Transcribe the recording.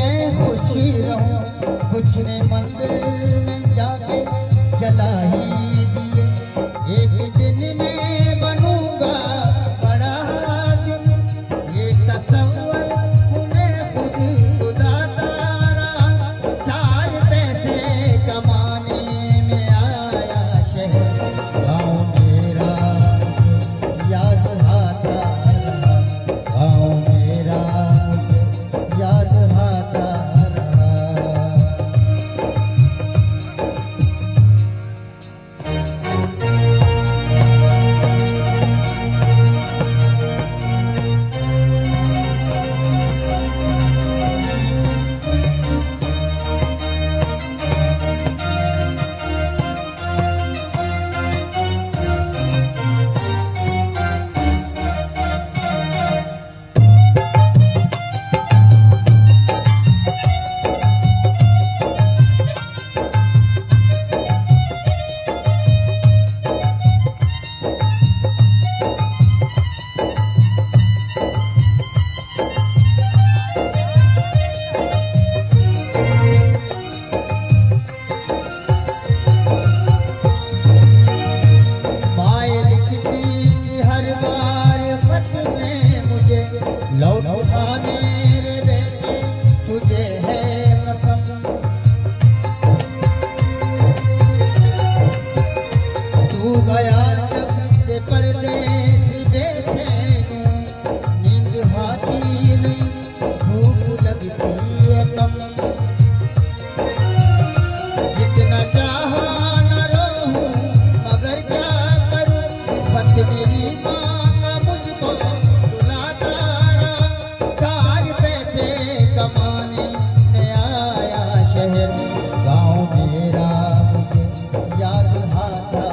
मैं खुशी रहूं, कुछ ने मंदिर में जाके जला ही दिए। एक दिन मैं बनूंगा बड़ा दिन, ये तसव्वुर उन्हें खुद गुजारता रहा। 4 पैसे कमाने में आया शहर, गाँव मेरा मुझे याद आता रहा, गाँव मेरा मुझे याद आता रहा। लौटा मेरे बेटे तुझे है कसम, तू गया जब से परदेस बेचैन, नींद आती नहीं भूख लगती है कम। जितना चाहा न रहूं मगर क्या करूं, बस मेरी माँ का मुझको कमाने में आया शहर, गाँव मेरा मुझे याद आता।